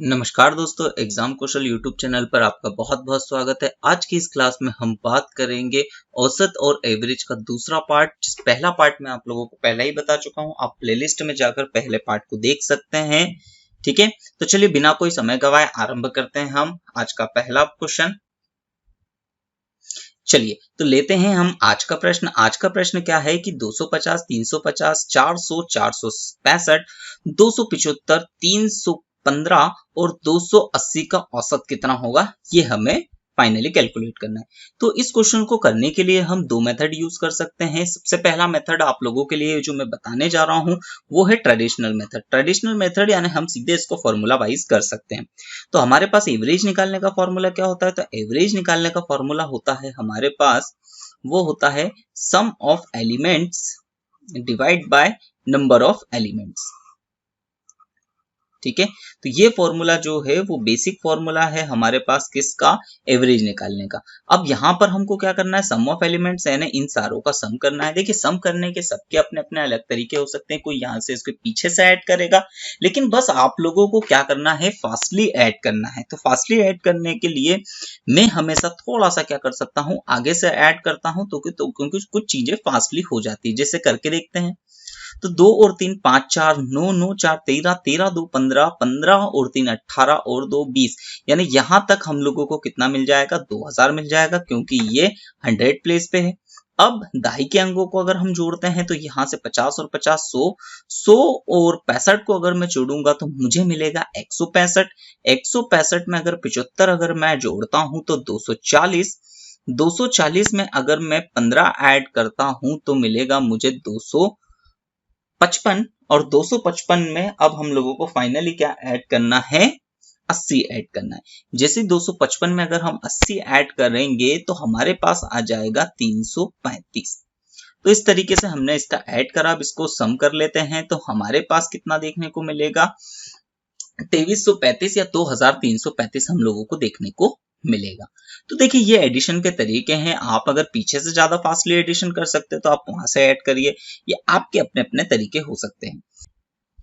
नमस्कार दोस्तों, एग्जाम कौशल YouTube channel पर आपका बहुत बहुत स्वागत है। आज की इस क्लास में हम बात करेंगे औसत और एवरेज का दूसरा पार्ट। जिस पहला पार्ट मैं आप लोगों को पहले ही बता चुका हूं, आप प्लेलिस्ट में जाकर पहले पार्ट को देख सकते हैं। ठीक है, तो चलिए बिना कोई समय गवाए आरंभ करते हैं हम आज का पहला क्वेश्चन। चलिए तो लेते हैं हम आज का प्रश्न। आज का प्रश्न क्या है कि 250, 350, 400, 465, 275, 315 और 280 का औसत कितना होगा, ये हमें फाइनली कैलकुलेट करना है। तो इस क्वेश्चन को करने के लिए हम दो मेथड यूज कर सकते हैं। सबसे पहला मेथड आप लोगों के लिए जो मैं बताने जा रहा हूं वो है ट्रेडिशनल मेथड। ट्रेडिशनल मेथड यानी हम सीधे इसको फॉर्मूला वाइज कर सकते हैं। तो हमारे पास एवरेज निकालने का फॉर्मूला क्या होता है? तो एवरेज निकालने का फॉर्मूला होता है हमारे पास, वो होता है sum of elements divide by number of elements. ठीक है, तो ये फॉर्मूला जो है वो बेसिक फॉर्मूला है हमारे पास किसका? एवरेज निकालने का। अब यहाँ पर हमको क्या करना है? सम ऑफ एलिमेंट्स यानी इन सारों का सम करना है। देखिए, सम करने के सबके अपने अपने अलग तरीके हो सकते हैं। कोई यहाँ से इसके पीछे से ऐड करेगा, लेकिन बस आप लोगों को क्या करना है? फास्टली ऐड करना है। तो फास्टली ऐड करने के लिए मैं हमेशा थोड़ा सा क्या कर सकता हूँ, आगे से ऐड करता हूँ तो क्योंकि कुछ चीजें फास्टली हो जाती है। जैसे करके देखते हैं। तो 2 और 3 5 4 9 9 4 13 13 2 15 15 और 3 18 और 2 20, यानी यहां तक हम लोगों को कितना मिल जाएगा? 2000 मिल जाएगा, क्योंकि ये 100 प्लेस पे है। अब दाई के अंगों को अगर हम जोड़ते हैं तो यहां से 50 और 50 100, 100 और 65 को अगर मैं जोड़ूंगा तो मुझे मिलेगा 165। 165 में अगर 75 अगर मैं जोड़ता हूं तो 240। 240 में अगर मैं 15 ऐड करता हूं तो मिलेगा मुझे 255। और 255 में अब हम लोगों को फाइनली क्या ऐड करना है? 80 ऐड करना है। जैसे 255 में अगर हम 80 ऐड करेंगे तो हमारे पास आ जाएगा 335। तो इस तरीके से हमने इसका ऐड करा। अब इसको सम कर लेते हैं तो हमारे पास कितना देखने को मिलेगा? 2335 या 2335 हम लोगों को देखने को मिलेगा। तो देखिए, ये एडिशन के तरीके हैं। आप अगर पीछे से ज्यादा फास्टली एडिशन कर सकते हैं तो आप वहां से ऐड करिए, ये आपके अपने अपने तरीके हो सकते हैं।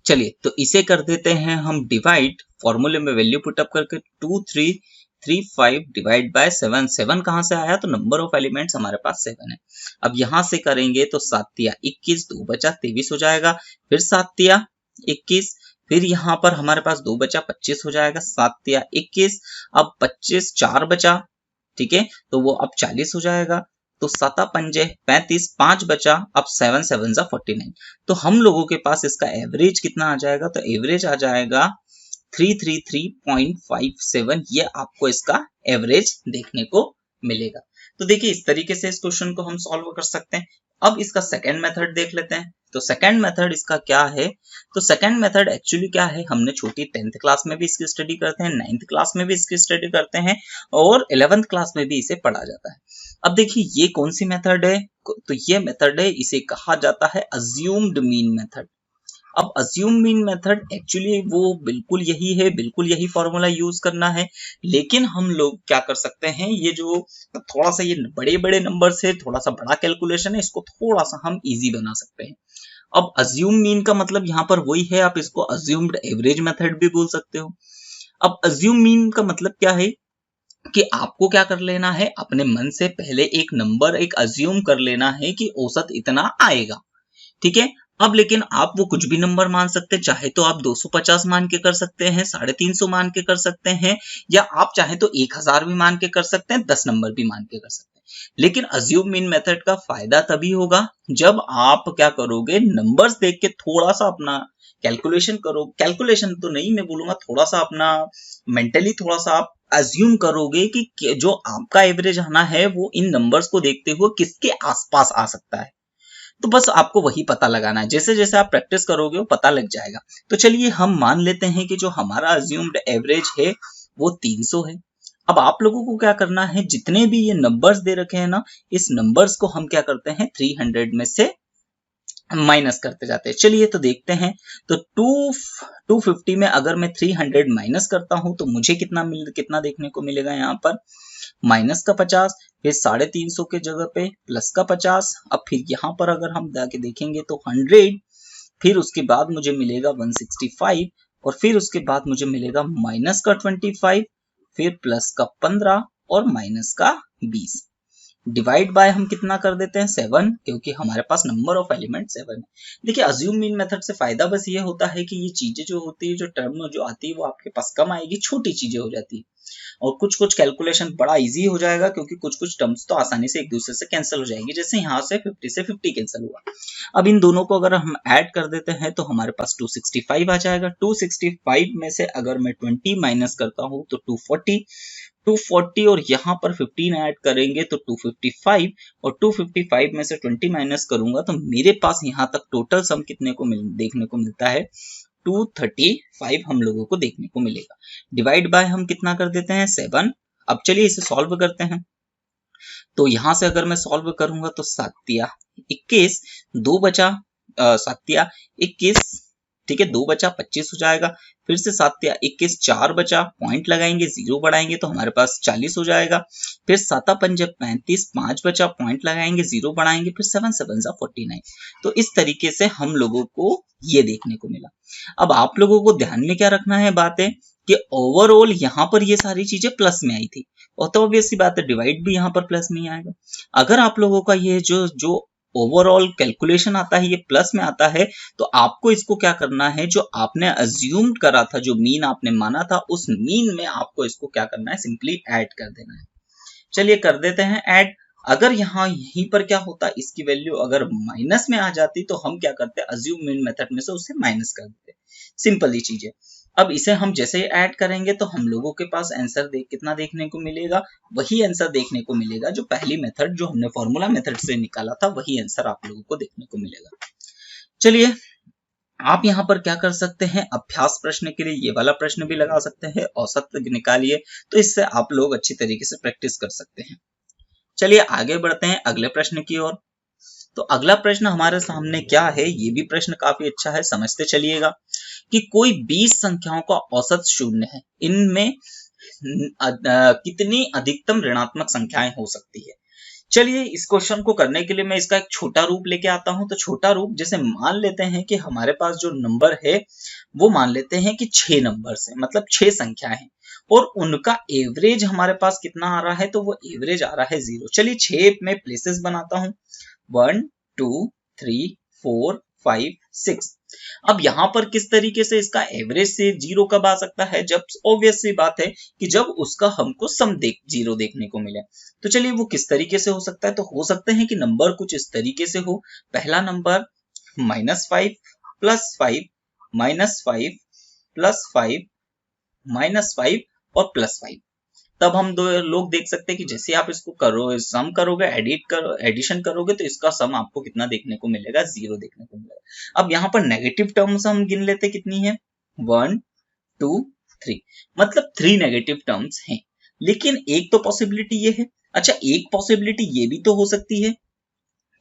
चलिए तो इसे कर देते हैं हम डिवाइड। फॉर्मूले में वैल्यू पुटअप करके 2335 डिवाइड बाय 7। 7 कहां से आया? तो नंबर ऑफ एलिमेंट्स हमारे पास 7 है। अब यहां से करेंगे तो 7 तिया 21, 2 बचा 23 हो जाएगा। फिर 7 तिया 21, फिर यहाँ पर हमारे पास 2 बचा 25 हो जाएगा। 7 तिया 21, अब 25 4 बचा, ठीक है, तो वो अब 40 हो जाएगा। तो 7 पंजे 35, 5 बचा, अब 7 7 जा 49। तो हम लोगों के पास इसका एवरेज कितना आ जाएगा? तो एवरेज आ जाएगा 333.57। ये आपको इसका एवरेज देखने को मिलेगा। तो देखिए, इस तरीके से इस क्वेश्चन को हम सॉल्व कर सकते हैं। अब इसका सेकंड मेथड देख लेते हैं। तो सेकंड मेथड इसका क्या है? तो सेकंड मेथड एक्चुअली क्या है? हमने छोटी 10th क्लास में भी इसकी स्टडी करते हैं, 9th क्लास में भी इसकी स्टडी करते हैं और 11th क्लास में भी इसे पढ़ा जाता है। अब देखिए, ये कौन सी मेथड है? तो ये मेथड है, इसे कहा जाता है अज्यूम्ड मीन मेथड। अब अज्यूम मीन मेथड एक्चुअली वो बिल्कुल यही है, बिल्कुल यही फॉर्मूला यूज करना है। लेकिन हम लोग क्या कर सकते हैं, ये जो थोड़ा सा ये बड़े बड़े नंबर से थोड़ा सा बड़ा कैलकुलेशन है, इसको थोड़ा सा हम इजी बना सकते हैं। अब अज्यूम मीन का मतलब यहाँ पर वही है, आप इसको अज्यूम्ड एवरेज मेथड भी बोल सकते हो। अब अज्यूम मीन का मतलब क्या है कि आपको क्या कर लेना है? अपने मन से पहले एक नंबर एक अज्यूम कर लेना है कि औसत इतना आएगा, ठीक है। अब लेकिन आप वो कुछ भी नंबर मान सकते हैं, चाहे तो आप 250 मान के कर सकते हैं, 350 मान के कर सकते हैं, या आप चाहे तो 1000 भी मान के कर सकते हैं, 10 नंबर भी मान के कर सकते हैं। लेकिन अज्यूम मीन मेथड का फायदा तभी होगा जब आप क्या करोगे, नंबर्स देख के थोड़ा सा अपना कैलकुलेशन करो। कैलकुलेशन तो नहीं मैं बोलूंगा, थोड़ा सा अपना मेंटली थोड़ा सा आप अज्यूम करोगे कि जो आपका एवरेज आना है वो इन नंबर्स को देखते हुए किसके आसपास आ सकता है। तो बस आपको वही पता लगाना है। जैसे जैसे आप प्रैक्टिस करोगे वो पता लग जाएगा। तो चलिए हम मान लेते हैं कि जो हमारा अज्यूम्ड एवरेज है वो 300 है। अब आप लोगों को क्या करना है, जितने भी ये नंबर्स दे रखे हैं ना, इस नंबर्स को हम क्या करते हैं, 300 में से माइनस करते जाते हैं। चलिए तो देखते हैं। तो 250 में अगर मैं 300 माइनस करता हूं तो मुझे कितना देखने को मिलेगा? यहाँ पर माइनस का 50, फिर 350 के जगह पे प्लस का 50। अब फिर यहाँ पर अगर हम जाके देखेंगे तो 100, फिर उसके बाद मुझे मिलेगा 165, और फिर उसके बाद मुझे मिलेगा माइनस का 25, फिर प्लस का 15 और माइनस का 20। डिवाइड बाय हम कितना कर देते हैं 7, क्योंकि हमारे पास नंबर ऑफ एलिमेंट 7 है। देखिए अज्यूम मीन मेथड से फायदा बस ये होता है कि ये चीजें जो होती है, जो टर्म जो आती है वो आपके पास कम आएगी, छोटी चीजें हो जाती है और कुछ कुछ कैलकुलेशन बड़ा इजी हो जाएगा, क्योंकि कुछ कुछ टर्म्स तो आसानी से एक दूसरे से कैंसिल हो जाएगी। जैसे यहाँ से 50 से 50 कैंसिल हुआ। अब इन दोनों को अगर हम ऐड कर देते हैं तो हमारे पास 265 आ जाएगा। 265 में से अगर मैं 20 माइनस करता हूँ तो 240 और यहाँ पर 15 ऐड करेंगे तो 255 और 255 में से 20 माइनस करूंगा तो मेरे पास यहाँ तक टोटल सम कितने को देखने को मिलता है 235 हम लोगों को देखने को मिलेगा। डिवाइड बाय हम कितना कर देते हैं 7। अब चलिए इसे सॉल्व करते हैं। तो यहां से अगर मैं सॉल्व करूंगा तो 7 21, 2 बचा 7 21, ठीक है 2 बचा 25 हो जाएगा। फिर से 7 21, 4 बचा, पॉइंट लगाएंगे 0 बढ़ाएंगे तो हमारे पास 40 हो जाएगा। फिर 7 5 35, 5 बचा, पॉइंट लगाएंगे 0 बढ़ाएंगे, फिर 7 7 49। तो इस तरीके से हम लोगों को ये देखने को मिला। अब आप लोगों को ध्यान में क्या रखना है बात है कि ओवरऑल यहाँ पर ये सारी चीजें प्लस में आई थी और तो ऑब्वियस सी बात है डिवाइड भी यहाँ पर प्लस में ही आएगा। अगर आप लोगों का ये जो ओवरऑल कैलकुलेशन आता है ये प्लस में आता है तो आपको इसको क्या करना है, जो आपने अज्यूम करा था, जो मीन आपने माना था, उस मीन में आपको इसको क्या करना है, सिंपली ऐड कर देना है। चलिए कर देते हैं ऐड। अगर यहाँ यहीं पर क्या होता, इसकी वैल्यू अगर माइनस में आ जाती तो हम क्या करते, अज्यूम मीन मेथड में से उसे माइनस कर देते। सिंपल ही चीज है। अब इसे हम जैसे ही ऐड करेंगे तो हम लोगों के पास आंसर कितना देखने को मिलेगा, वही आंसर देखने को मिलेगा जो पहली मेथड जो हमने फॉर्मूला मेथड से निकाला था, वही आंसर आप लोगों को देखने को मिलेगा। चलिए आप यहाँ पर क्या कर सकते हैं, अभ्यास प्रश्न के लिए ये वाला प्रश्न भी लगा सकते हैं, औसत निकालिए, तो इससे आप लोग अच्छी तरीके से प्रैक्टिस कर सकते हैं। चलिए आगे बढ़ते हैं अगले प्रश्न की ओर। तो अगला प्रश्न हमारे सामने क्या है, ये भी प्रश्न काफी अच्छा है, समझते चलिएगा कि कोई 20 संख्याओं का औसत शून्य है, इनमें कितनी अधिकतम ऋणात्मक संख्याएं हो सकती है। चलिए इस क्वेश्चन को करने के लिए मैं इसका एक छोटा रूप लेके आता हूं। तो छोटा रूप जैसे मान लेते हैं कि हमारे पास जो नंबर है वो मान लेते हैं कि 6 नंबर है, मतलब 6 संख्याएं हैं और उनका एवरेज हमारे पास कितना आ रहा है, तो वो एवरेज आ रहा है 0। चलिए 6 में प्लेसेस बनाता हूं, 1 2 3 4 5 6। अब यहाँ पर किस तरीके से इसका एवरेज से 0 कब आ सकता है, जब ऑब्वियस सी बात है कि जब उसका हमको सम 0 देखने को मिले। तो चलिए वो किस तरीके से हो सकता है, तो हो सकते हैं कि नंबर कुछ इस तरीके से हो। पहला नंबर -5 +5 -5 +5 -5 और +5। तब हम दो लोग देख सकते हैं कि जैसे आप इसको सम करोगे, एडिशन करोगे तो इसका सम आपको कितना देखने को मिलेगा, 0 देखने को मिलेगा। अब यहाँ पर नेगेटिव टर्म्स हम गिन लेते कितनी है, 1 2 3, मतलब 3 नेगेटिव टर्म्स हैं। लेकिन एक तो पॉसिबिलिटी ये है, अच्छा एक पॉसिबिलिटी ये भी तो हो सकती है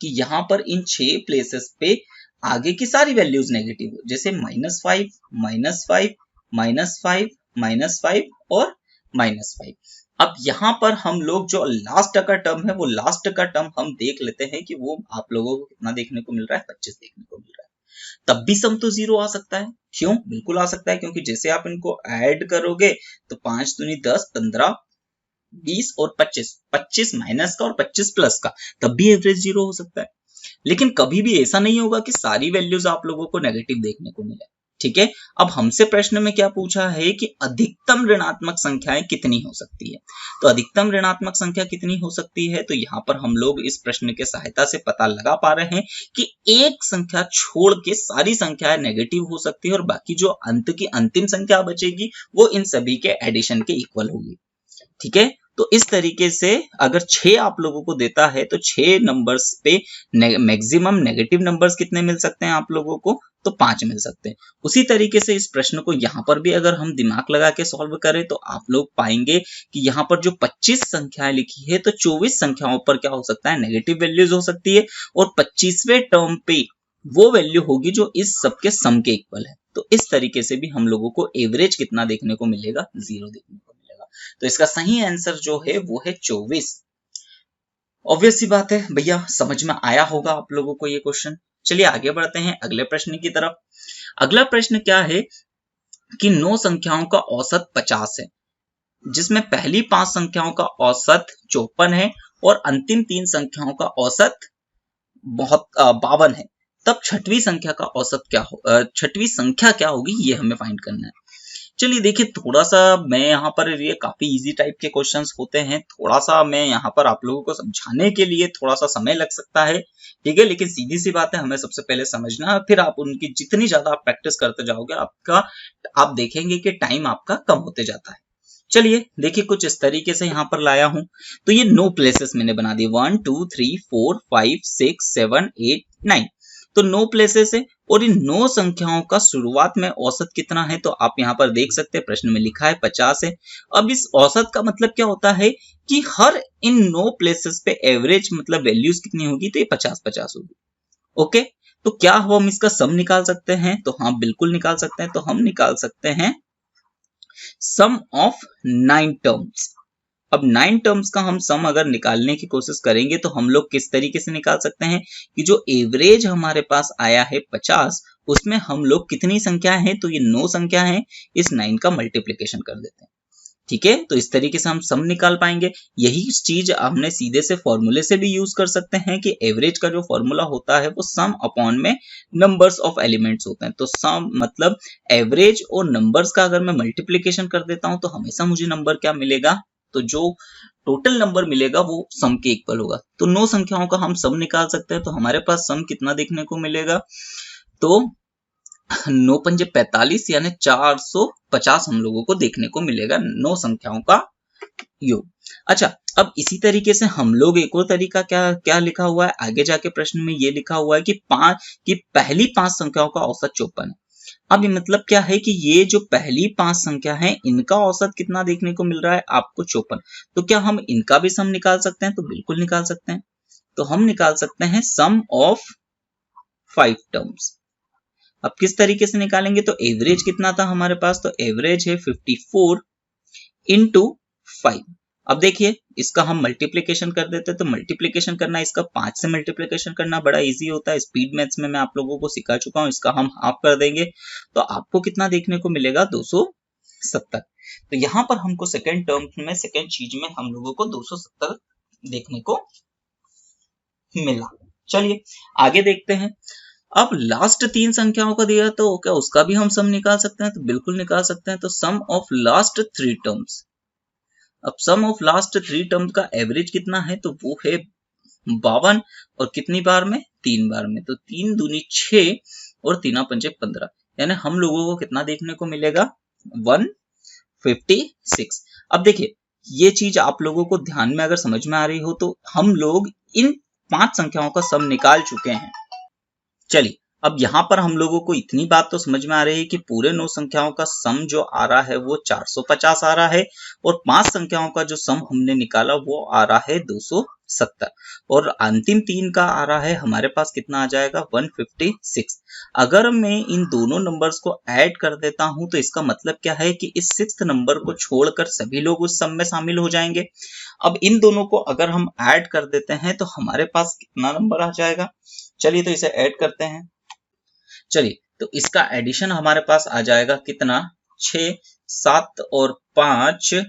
कि यहाँ पर इन 6 प्लेसेस पे आगे की सारी वैल्यूज नेगेटिव हो, जैसे -5 -5 -5 -5 और -5। अब यहाँ पर हम लोग जो लास्ट का टर्म है, वो लास्ट का टर्म हम देख लेते हैं कि वो आप लोगों को कितना देखने को मिल रहा है, 25 देखने को मिल रहा है। तब भी सम तो 0 आ सकता है। क्यों? बिल्कुल आ सकता है, क्योंकि जैसे आप इनको ऐड करोगे तो 5 दूनी 10, 15 20 और 25 माइनस का और 25 प्लस का, तब भी एवरेज 0 हो सकता है। लेकिन कभी भी ऐसा नहीं होगा कि सारी वैल्यूज आप लोगों को नेगेटिव देखने को मिले। ठीक है, अब हमसे प्रश्न में क्या पूछा है कि अधिकतम ऋणात्मक संख्याएं कितनी हो सकती है। तो अधिकतम ऋणात्मक संख्या कितनी हो सकती है, तो यहाँ पर हम लोग इस प्रश्न के सहायता से पता लगा पा रहे हैं कि एक संख्या छोड़ के सारी संख्याएं नेगेटिव हो सकती है और बाकी जो अंत की अंतिम संख्या बचेगी वो इन सभी के एडिशन के इक्वल होगी। ठीक है, तो इस तरीके से अगर 6 आप लोगों को देता है तो 6 नंबर्स पे मैक्सिमम नेगेटिव नंबर्स कितने मिल सकते हैं आप लोगों को, तो 5 मिल सकते हैं। उसी तरीके से इस प्रश्न को यहाँ पर भी अगर हम दिमाग लगा के सॉल्व करें तो आप लोग पाएंगे कि यहाँ पर जो 25 संख्याएं लिखी है तो 24 संख्याओं पर क्या हो सकता है, नेगेटिव वैल्यूज हो सकती है और 25वें टर्म पे वो वैल्यू होगी जो इस सबके सम के इक्वल है। तो इस तरीके से भी हम लोगों को एवरेज कितना देखने को मिलेगा, 0 देखने को मिलेगा। तो इसका सही आंसर जो है वो है 24। ऑब्वियस सी बात है भैया, समझ में आया होगा आप लोगों को ये क्वेश्चन। चलिए आगे बढ़ते हैं अगले प्रश्न की तरफ। अगला प्रश्न क्या है कि 9 संख्याओं का औसत 50 है, जिसमें पहली 5 संख्याओं का औसत 54 है और अंतिम 3 संख्याओं का औसत 52 है, तब छठवीं संख्या का औसत क्या हो, छठवीं संख्या क्या होगी, ये हमें फाइंड करना है। चलिए देखिए, थोड़ा सा मैं यहाँ पर, ये काफी इजी टाइप के क्वेश्चंस होते हैं, थोड़ा सा मैं यहाँ पर आप लोगों को समझाने के लिए थोड़ा सा समय लग सकता है, ठीक है, लेकिन सीधी सी बात है, हमें सबसे पहले समझना है, फिर आप उनकी जितनी ज्यादा आप प्रैक्टिस करते जाओगे आप देखेंगे कि टाइम आपका कम होते जाता है। चलिए देखिए, कुछ इस तरीके से यहाँ पर लाया हूं, तो ये 9 प्लेसेस मैंने बना दिए, 1 2 3 4 5 6 7 8 9, तो 9 प्लेसेस है और इन 9 संख्याओं का शुरुआत में औसत कितना है, तो आप यहाँ पर देख सकते हैं प्रश्न में लिखा है 50 है। अब इस औसत का मतलब क्या होता है कि हर इन 9 प्लेसेस पे एवरेज मतलब वैल्यूज कितनी होगी, तो ये 50-50 होगी। ओके, तो क्या हम इसका सम निकाल सकते हैं, तो हाँ बिल्कुल निकाल सकते हैं, तो हम निकाल सकते हैं सम ऑफ 9 टर्म्स। अब 9 टर्म्स का हम सम अगर निकालने की कोशिश करेंगे तो हम लोग किस तरीके से निकाल सकते हैं कि जो एवरेज हमारे पास आया है 50, उसमें हम लोग कितनी संख्या है, तो ये 9 संख्या है, इस 9 का मल्टीप्लिकेशन कर देते हैं, ठीक है, तो इस तरीके से हम सम निकाल पाएंगे। यही चीज हमने सीधे से फॉर्मूले से भी यूज कर सकते हैं कि एवरेज का जो फॉर्मूला होता है वो सम अपॉन में नंबर्स ऑफ एलिमेंट्स होते हैं, तो सम मतलब एवरेज और नंबर्स का अगर मैं मल्टीप्लिकेशन कर देता हूं तो हमेशा मुझे नंबर क्या मिलेगा, तो जो टोटल नंबर मिलेगा वो सम के इक्वल होगा। तो 9 संख्याओं का हम सम निकाल सकते हैं, तो हमारे पास सम कितना देखने को मिलेगा, तो 9 पंजे 45 यानी 450 हम लोगों को देखने को मिलेगा 9 संख्याओं का योग। अच्छा, अब इसी तरीके से हम लोग एक और तरीका क्या क्या लिखा हुआ है, आगे जाके प्रश्न में ये लिखा हुआ है कि पहली 5 संख्याओं का औसत 54 है। अब ये मतलब क्या है कि ये जो पहली 5 संख्या है इनका औसत कितना देखने को मिल रहा है आपको 54, तो क्या हम इनका भी सम निकाल सकते हैं, तो बिल्कुल निकाल सकते हैं, तो हम निकाल सकते हैं सम ऑफ 5 टर्म्स। अब किस तरीके से निकालेंगे, तो एवरेज कितना था हमारे पास, तो एवरेज है 54 इंटू 5। अब देखिए इसका हम मल्टीप्लिकेशन कर देते हैं, तो मल्टीप्लिकेशन करना, इसका 5 से मल्टीप्लिकेशन करना बड़ा इजी होता है, स्पीड मैथ्स में मैं आप लोगों को सिखा चुका हूं, इसका हम हाफ कर देंगे तो आपको कितना देखने को मिलेगा, 270। तो यहां पर हमको सेकेंड टर्म में, सेकेंड चीज में हम लोगों को 270 देखने को मिला। चलिए आगे देखते हैं। अब लास्ट 3 संख्याओं का दिया तो क्या उसका भी हम सम निकाल सकते हैं, तो बिल्कुल निकाल सकते हैं, तो सम ऑफ लास्ट 3 टर्म्स। अब सम ऑफ लास्ट 3 टर्म का एवरेज कितना है, तो वो है 52 और कितनी बार में, 3 बार में, तो 3 दूनी 6 और 3 पंजे 15, यानी हम लोगों को कितना देखने को मिलेगा, 156। अब देखिए ये चीज आप लोगों को ध्यान में अगर समझ में आ रही हो तो हम लोग इन 5 संख्याओं का सम निकाल चुके हैं। चलिए अब यहाँ पर हम लोगों को इतनी बात तो समझ में आ रही है कि पूरे 9 संख्याओं का सम जो आ रहा है वो 450 आ रहा है और 5 संख्याओं का जो सम हमने निकाला वो आ रहा है 270 और अंतिम 3 का आ रहा है हमारे पास कितना आ जाएगा, 156। अगर मैं इन दोनों नंबर्स को ऐड कर देता हूं तो इसका मतलब क्या है कि इस 6th नंबर को छोड़कर सभी लोग उस सम में शामिल हो जाएंगे। अब इन दोनों को अगर हम ऐड कर देते हैं तो हमारे पास कितना नंबर आ जाएगा, चलिए तो इसे ऐड करते हैं। चलिए तो इसका एडिशन हमारे पास आ जाएगा कितना, 6 7 और 5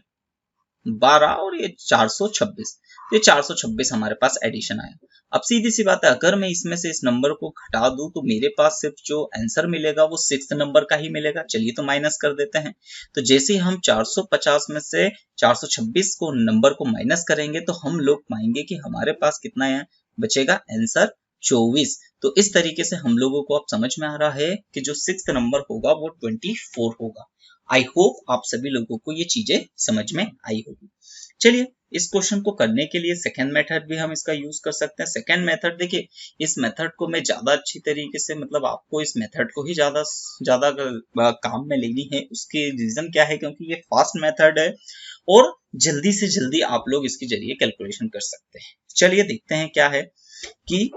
12 और ये 426, ये 426 हमारे पास एडिशन आया। अब सीधी सी बात है, अगर मैं इसमें से इस नंबर को घटा दूं तो मेरे पास सिर्फ जो आंसर मिलेगा वो 6th नंबर का ही मिलेगा। चलिए तो माइनस कर देते हैं, तो जैसे ही हम 450 में से 426 को नंबर को माइनस करेंगे तो हम लोग पाएंगे कि हमारे पास कितना है बचेगा, आंसर 24। तो इस तरीके से हम लोगों को अब समझ में आ रहा है कि जो 6th नंबर होगा वो 24 होगा। आई होप आप सभी लोगों को ये चीजें समझ में आई होगी। चलिए इस क्वेश्चन को करने के लिए सेकेंड मेथड भी हम इसका यूज कर सकते हैं। सेकेंड मेथड देखिए, इस मेथड को मैं ज्यादा अच्छी तरीके से, मतलब आपको इस मेथड को ही ज्यादा काम में लेनी है। उसके रीजन क्या है, क्योंकि ये फास्ट मेथड है और जल्दी से जल्दी आप लोग इसके जरिए कैलकुलेशन कर सकते हैं। चलिए देखते हैं क्या है कि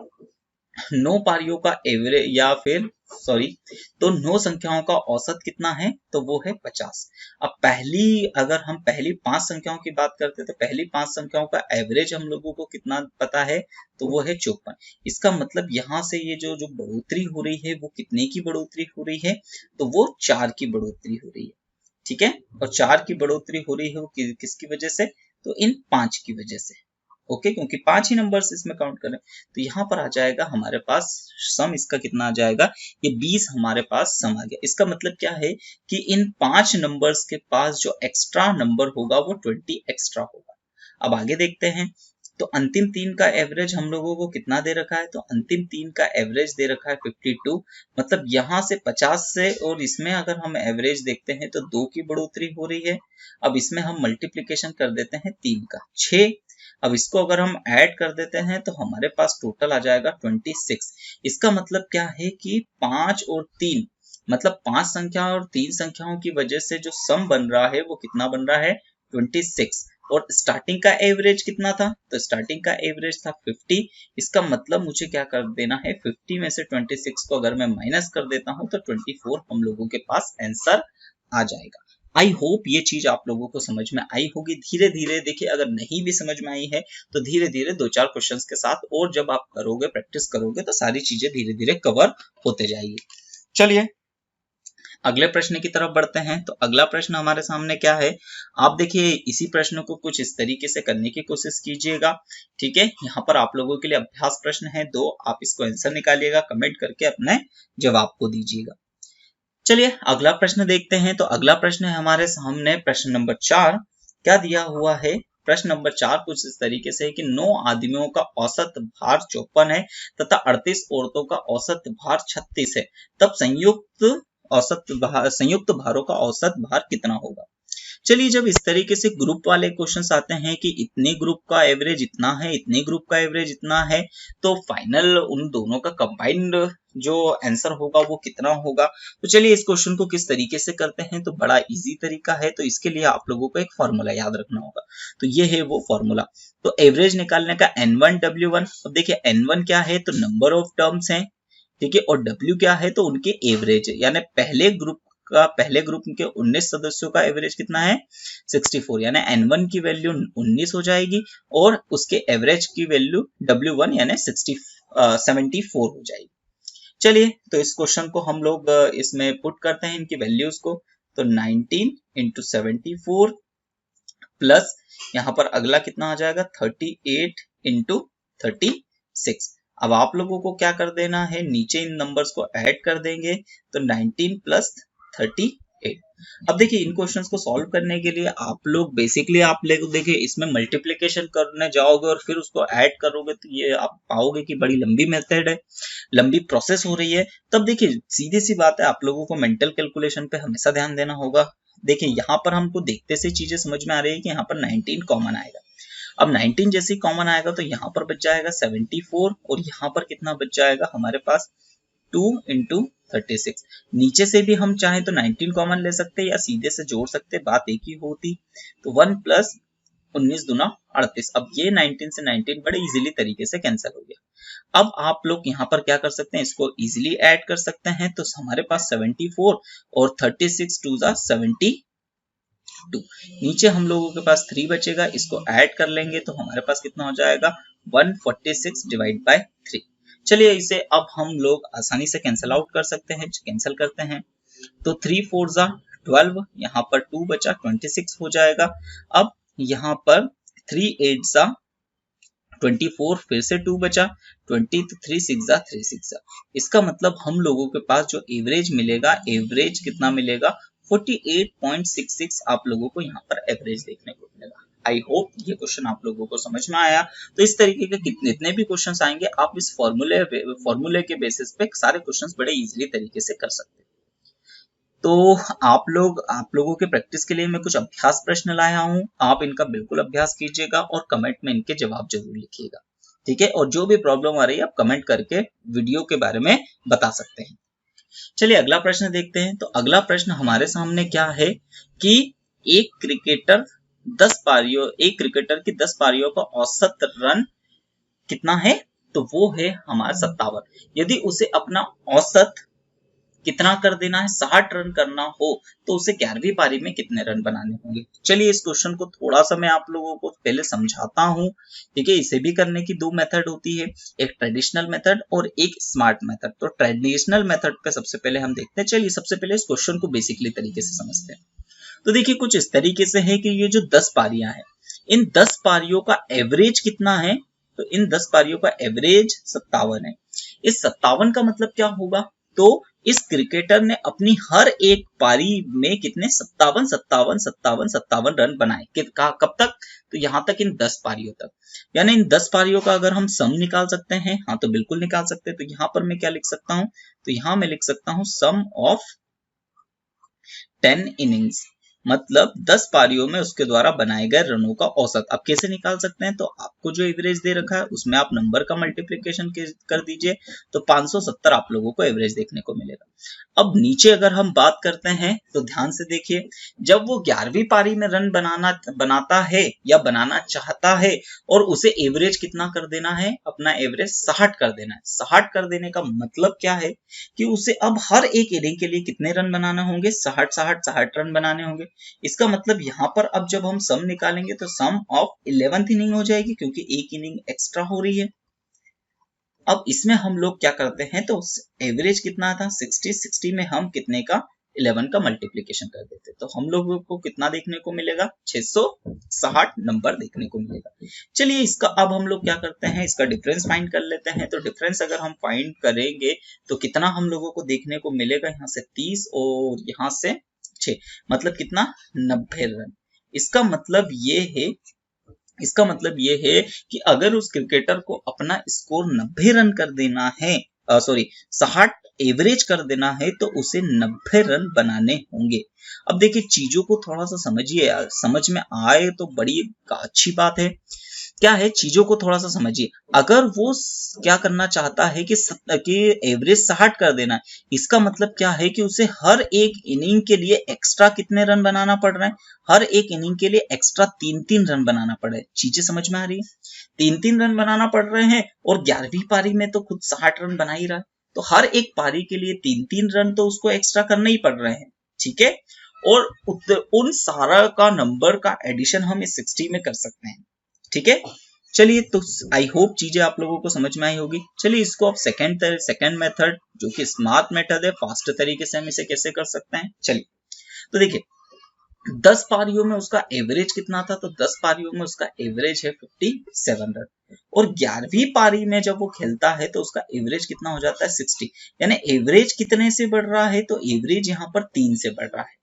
9 पारियों का एवरेज या फिर तो 9 संख्याओं का औसत कितना है, तो वो है 50। अब अगर हम पहली 5 संख्याओं की बात करते तो पहली 5 संख्याओं का एवरेज हम लोगों को कितना पता है, तो वो है 54। इसका मतलब यहाँ से ये जो बढ़ोतरी हो रही है वो कितने की बढ़ोतरी हो रही है, तो वो 4 की बढ़ोतरी हो रही है। ठीक है, और 4 की बढ़ोतरी हो रही है वो किसकी वजह से, तो इन 5 की वजह से। ओके, क्योंकि 5 ही नंबर्स इसमें काउंट करें, तो यहाँ पर आ जाएगा हमारे पास सम, इसका कितना आ जाएगा, ये 20 हमारे पास सम आ गया। इसका मतलब क्या है कि इन 5 नंबर्स के पास जो एक्स्ट्रा नंबर होगा वो 20 एक्स्ट्रा होगा। अब आगे देखते हैं, तो अंतिम 3 का एवरेज हम लोगों को कितना दे रखा है, तो अंतिम 3 का एवरेज दे रखा है 52। मतलब यहाँ से 50 से, और इसमें अगर हम एवरेज देखते हैं तो 2 की बढ़ोतरी हो रही है। अब इसमें हम मल्टीप्लीकेशन कर देते हैं 3 का 6। अब इसको अगर हम ऐड कर देते हैं तो हमारे पास टोटल आ जाएगा 26। इसका मतलब क्या है कि 5 और 3, मतलब 5 संख्या और 3 संख्याओं की वजह से जो सम बन रहा है वो कितना बन रहा है, 26। और स्टार्टिंग का एवरेज कितना था, तो स्टार्टिंग का एवरेज था 50। इसका मतलब मुझे क्या कर देना है, 50 में से 26 को अगर मैं माइनस कर देता हूं तो 24 हम लोगों के पास आंसर आ जाएगा। आई होप ये चीज आप लोगों को समझ में आई होगी। धीरे धीरे देखिए, अगर नहीं भी समझ में आई है तो धीरे धीरे 2-4 क्वेश्चंस के साथ और जब आप करोगे, प्रैक्टिस करोगे, तो सारी चीजें धीरे धीरे कवर होते जाएगी। चलिए अगले प्रश्न की तरफ बढ़ते हैं। तो अगला प्रश्न हमारे सामने क्या है, आप देखिए इसी प्रश्न को कुछ इस तरीके से करने की कोशिश कीजिएगा। ठीक है, यहाँ पर आप लोगों के लिए अभ्यास प्रश्न है 2, आप इसको आंसर निकालिएगा, कमेंट करके अपने जवाब को दीजिएगा। चलिए अगला प्रश्न देखते हैं। तो अगला प्रश्न है हमारे सामने प्रश्न नंबर 4। क्या दिया हुआ है, प्रश्न नंबर 4 कुछ इस तरीके से है कि 9 आदमियों का औसत भार 54 है तथा 38 औरतों का औसत भार 36 है, तब संयुक्त भारों का औसत भार कितना होगा। चलिए, जब इस तरीके से ग्रुप वाले क्वेश्चंस आते हैं कि इतने ग्रुप का एवरेज इतना है, इतने ग्रुप का एवरेज इतना है, तो फाइनल उन दोनों का कंबाइंड जो आंसर होगा वो कितना होगा। तो चलिए इस क्वेश्चन को किस तरीके से करते हैं, तो बड़ा इजी तरीका है। तो इसके लिए आप लोगों को एक फॉर्मूला याद रखना होगा, तो ये है वो फॉर्मूला। तो एवरेज निकालने का N1 W1। अब देखिए N1 क्या है, तो नंबर ऑफ टर्म्स है, ठीक है, और W क्या है, तो उनके एवरेज है, यानी पहले ग्रुप के 19 सदस्यों का एवरेज कितना है, 64, यानी N1 की वैल्यू 19 हो जाएगी और उसके एवरेज की वैल्यू W1 यानी 74 हो जाएगी। चलिए तो इस क्वेश्चन को हम लोग इसमें पुट करते हैं इनकी वैल्यूज को। तो 19 इंटू 74 प्लस यहाँ पर अगला कितना आ जाएगा, 38 इंटू 36। अब आप लोगों को क्या कर देना है, नीचे इन नंबर्स को ऐड कर देंगे, तो 19 प्लस 38। अब देखिए इन क्वेश्चंस को सॉल्व करने के लिए आप लोग बेसिकली देखिए इसमें मल्टीप्लिकेशन करने जाओगे और फिर उसको ऐड करोगे, तो ये आप पाओगे कि बड़ी लंबी मेथड है, लंबी प्रोसेस हो रही है। तब देखिए सीधी सी बात है, आप लोगों को मेंटल कैलकुलेशन पे हमेशा ध्यान देना होगा। देखिए यहाँ पर हमको देखते से चीजें समझ में आ रही है कि यहाँ पर 19 कॉमन आएगा। अब 19 जैसे कॉमन आएगा तो यहाँ पर बच जाएगा 74 और यहाँ पर कितना बच जाएगा हमारे पास 2 इंटू 36। नीचे से भी हम चाहे तो 19 कॉमन ले सकते या सीधे से जोड़ सकते, बात एक ही होती। तो 1 प्लस 19 दूना 38। अब ये 19 से 19 बड़े इजीली तरीके से कैंसिल हो गया। अब आप लोग यहाँ पर क्या कर सकते हैं, इसको इजीली ऐड कर सकते हैं। तो हमारे पास 74 और 36 2 जा 72। नीचे हम लोगों के पास 3 बचेगा, इसको ऐड कर लेंगे तो हमारे पास कितना हो जाएगा, 146 डिवाइड बाय 3। चलिए इसे अब हम लोग आसानी से कैंसिल आउट कर सकते हैं, कैंसिल करते हैं। तो 3 4 जा 12, यहाँ पर 2 बचा 26 हो जाएगा। अब यहाँ पर 3 8 जा 24, फिर से 2 बचा 20, तो 3 6 जा 3 6 जा। इसका मतलब हम लोगों के पास जो एवरेज मिलेगा, एवरेज कितना मिलेगा, 48.66 आप लोगों को यहाँ पर एवरेज देखने को मिलेगा। आई होप ये क्वेश्चन आप लोगों को समझ में आया। तो इस तरीके के जितने भी क्वेश्चंस आएंगे, आप इस फॉर्मूले के बेसिस पे सारे क्वेश्चंस बड़े इजीली तरीके से कर सकते हैं। तो आप लोगों के प्रैक्टिस के लिए मैं कुछ अभ्यास प्रश्न लाया हूँ, आप इनका बिल्कुल अभ्यास कीजिएगा और कमेंट में इनके जवाब जरूर लिखिएगा, ठीक है। और जो भी प्रॉब्लम आ रही है आप कमेंट करके वीडियो के बारे में बता सकते हैं। चलिए अगला प्रश्न देखते हैं। तो अगला प्रश्न हमारे सामने क्या है कि एक क्रिकेटर की 10 पारियों का औसत रन कितना है, तो वो है हमारा 57। यदि उसे अपना औसत कितना कर देना है, 60 रन करना हो, तो उसे 11वीं पारी में कितने रन बनाने होंगे। चलिए इस क्वेश्चन को थोड़ा सा मैं आप लोगों को पहले समझाता हूँ। ठीक है, इसे भी करने की 2 मेथड होती है, एक ट्रेडिशनल मेथड और एक स्मार्ट मेथड। तो ट्रेडिशनल मेथड पे सबसे पहले हम देखते हैं। चलिए सबसे पहले इस क्वेश्चन को बेसिकली तरीके से समझते हैं। तो देखिए कुछ इस तरीके से है कि ये जो 10 पारियां हैं, इन 10 पारियों का एवरेज कितना है, तो इन 10 पारियों का एवरेज 57 है। इस 57 का मतलब क्या होगा, तो इस क्रिकेटर ने अपनी हर एक पारी में कितने 57 रन बनाए। कब तक, तो यहां तक, इन 10 पारियों तक। यानी इन 10 पारियों का अगर हम सम निकाल सकते हैं, हाँ तो बिल्कुल निकाल सकते हैं। तो यहां पर मैं क्या लिख सकता हूं, तो यहां मैं लिख सकता हूं सम ऑफ 10 इनिंग्स, मतलब 10 पारियों में उसके द्वारा बनाए गए रनों का औसत। अब कैसे निकाल सकते हैं, तो आपको जो एवरेज दे रखा है उसमें आप नंबर का मल्टीप्लिकेशन कर दीजिए, तो 570 आप लोगों को एवरेज देखने को मिलेगा। अब नीचे अगर हम बात करते हैं तो ध्यान से देखिए, जब वो 11वीं पारी में रन बनाता है या बनाना चाहता है, और उसे एवरेज कितना कर देना है, अपना एवरेज 60 कर देना है। 60 कर देने का मतलब क्या है कि उसे अब हर एक इनिंग के लिए कितने रन बनाना होंगे, 60 रन बनाने होंगे। इसका मतलब यहाँ पर अब जब हम सम निकालेंगे तो सम ऑफ 11th इनिंग हो जाएगी, क्योंकि एक इनिंग एक्स्ट्रा हो रही है। अब इसमें हम लोग क्या करते हैं, तो एवरेज कितना था 60 में हम कितने का 11 का मल्टीप्लिकेशन कर देते, तो हम लोगों को कितना देखने को मिलेगा, 660 नंबर देखने को मिलेगा। चलिए इसका अब हम लोग क्या करते हैं, इसका डिफरेंस फाइंड कर लेते हैं। तो डिफरेंस अगर हम फाइंड करेंगे तो कितना हम लोगों को देखने को मिलेगा, यहाँ से 30 और यहाँ से 6, मतलब कितना 90 रन। इसका मतलब ये है कि अगर उस क्रिकेटर को अपना स्कोर 90 रन कर देना है, 60 एवरेज कर देना है, तो उसे 90 रन बनाने होंगे। अब देखिए चीजों को थोड़ा सा समझिए, समझ में आए तो बड़ी अच्छी बात है। क्या है, चीजों को थोड़ा सा समझिए। अगर वो क्या करना चाहता है कि एवरेज 60 कर देना है, इसका मतलब क्या है कि उसे हर एक इनिंग के लिए एक्स्ट्रा कितने रन बनाना पड़ रहे हैं, हर एक इनिंग के लिए एक्स्ट्रा 3-3 रन बनाना पड़ रहा है। चीजें समझ में आ रही है, 3-3 रन बनाना पड़ रहे हैं, और 11वीं पारी में तो खुद 60 रन बना ही रहा है, तो हर एक पारी के लिए 3-3 रन तो उसको एक्स्ट्रा करना ही पड़ रहे हैं। ठीक है, और उन सारा का नंबर का एडिशन हम इस 60 में कर सकते हैं। ठीक है, चलिए तो आई होप चीजें आप लोगों को समझ में आई होगी। चलिए इसको आप सेकंड मेथड जो कि स्मार्ट मेथड है, फास्ट तरीके से हम इसे कैसे कर सकते हैं। चलिए तो देखिए 10 पारियों में उसका एवरेज कितना था, तो 10 पारियों में उसका एवरेज है 57 रन, और 11वीं पारी में जब वो खेलता है तो उसका एवरेज कितना हो जाता है 60। यानी एवरेज कितने से बढ़ रहा है, तो एवरेज यहाँ पर 3 से बढ़ रहा है।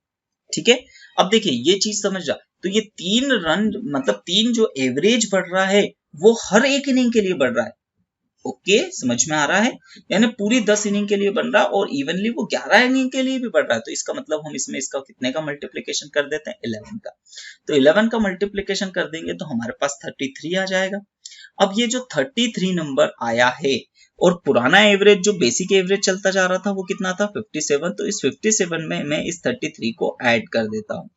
ठीक है, अब देखिए ये चीज समझ जा, तो ये 3 रन मतलब 3 जो एवरेज बढ़ रहा है वो हर एक इनिंग के लिए बढ़ रहा है। ओके, समझ में आ रहा है, यानी पूरी 10 इनिंग के लिए बन रहा है, और इवनली वो 11 इनिंग के लिए भी बढ़ रहा है। तो इसका मतलब हम इसमें इसका कितने का मल्टीप्लिकेशन कर देते हैं, 11 का। तो 11 का मल्टीप्लिकेशन कर देंगे तो हमारे पास 33 आ जाएगा। अब ये जो 33 नंबर आया है, और पुराना एवरेज जो बेसिक एवरेज चलता जा रहा था वो कितना था 57, तो इस 57 में मैं इस 33 को ऐड कर देता हूँ।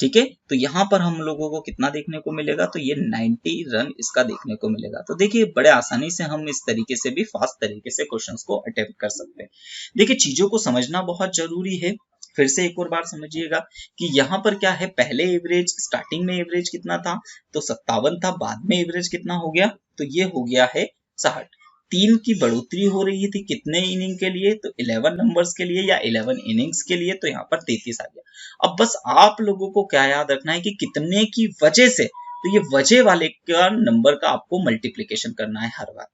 ठीक है, तो यहाँ पर हम लोगों को कितना देखने को मिलेगा, तो ये 90 रन इसका देखने को मिलेगा। तो देखिए बड़े आसानी से हम इस तरीके से भी फास्ट तरीके से क्वेश्चंस को अटेम्प्ट कर सकते हैं। देखिए चीजों को समझना बहुत जरूरी है। फिर से एक और बार समझिएगा कि यहाँ पर क्या है, पहले एवरेज स्टार्टिंग में एवरेज कितना था, तो 57 था, बाद में एवरेज कितना हो गया, तो ये हो गया है 60। 3 की बढ़ोतरी हो रही थी कितने इनिंग के लिए, तो 11 नंबर्स के लिए या 11 इनिंग्स के लिए, तो यहाँ पर 33 आ गया। अब बस आप लोगों को क्या याद रखना है कि कितने की वजह से, तो ये वजह वाले का नंबर का आपको मल्टीप्लिकेशन करना है हर बार,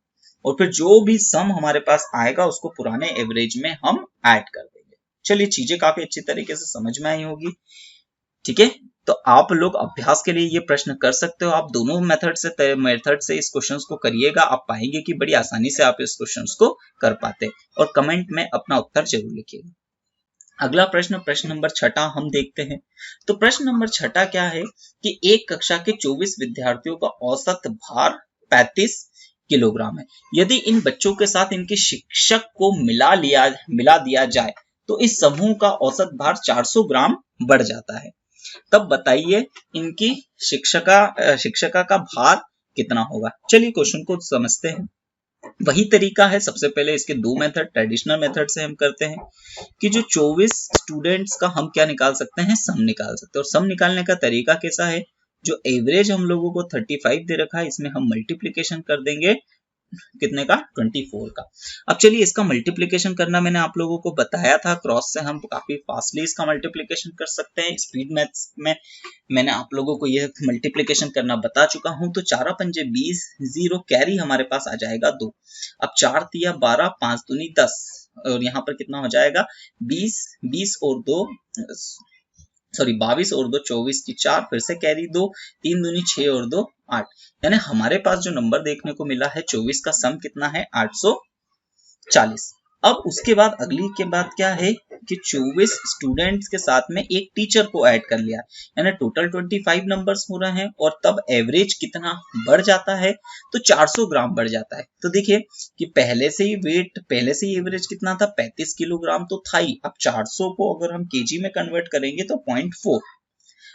और फिर जो भी सम हमारे पास आएगा उसको पुराने एवरेज में हम ऐड कर देंगे। चलिए चीजें काफी अच्छी तरीके से समझ में आई होगी। ठीक है, तो आप लोग अभ्यास के लिए ये प्रश्न कर सकते हो। आप दोनों मेथड से इस क्वेश्चंस को करिएगा, आप पाएंगे कि बड़ी आसानी से आप इस क्वेश्चंस को कर पाते हैं, और कमेंट में अपना उत्तर जरूर लिखिएगा। अगला प्रश्न नंबर 6 हम देखते हैं। तो प्रश्न नंबर 6 क्या है कि एक कक्षा के 24 विद्यार्थियों का औसत भार 35 किलोग्राम है। यदि इन बच्चों के साथ इनके शिक्षक को मिला दिया जाए तो इस समूह का औसत भार 400 ग्राम बढ़ जाता है। तब बताइए इनकी शिक्षका का भार कितना होगा। चलिए क्वेश्चन को समझते हैं। वही तरीका है, सबसे पहले इसके दो मेथड ट्रेडिशनल मेथड से हम करते हैं कि जो 24 स्टूडेंट्स का हम क्या निकाल सकते हैं, सम निकाल सकते हैं। और सम निकालने का तरीका कैसा है, जो एवरेज हम लोगों को 35 दे रखा है, इसमें हम मल्टीप्लीकेशन कर देंगे कितने का, 24 का। अब चलिए इसका मल्टीप्लिकेशन करना मैंने आप लोगों को बताया था, क्रॉस से हम काफी फास्टली इसका मल्टीप्लिकेशन कर सकते हैं। स्पीड मैथ्स में मैंने आप लोगों को यह मल्टीप्लिकेशन करना बता चुका हूं। तो 4 पंजे 20, 0 कैरी हमारे पास आ जाएगा 2। अब 4 तिया 12, 5 दूनी 10, और यहाँ पर कितना हो जाएगा 20, 20 और 2 22 और 2 24 की 4, फिर से कैरी 2, 3 दूनी 6 और 2 8। यानी हमारे पास जो नंबर देखने को मिला है 24 का सम कितना है 840। अब उसके बाद अगली के बाद क्या है कि 24 स्टूडेंट्स के साथ में एक टीचर को ऐड कर लिया, यानी टोटल 25 नंबर्स हो रहे हैं। और तब एवरेज कितना बढ़ जाता है, तो 400 ग्राम बढ़ जाता है। तो देखिए कि पहले से ही एवरेज कितना था 35 किलोग्राम तो था ही। अब 400 को अगर हम केजी में कन्वर्ट करेंगे तो 0.4।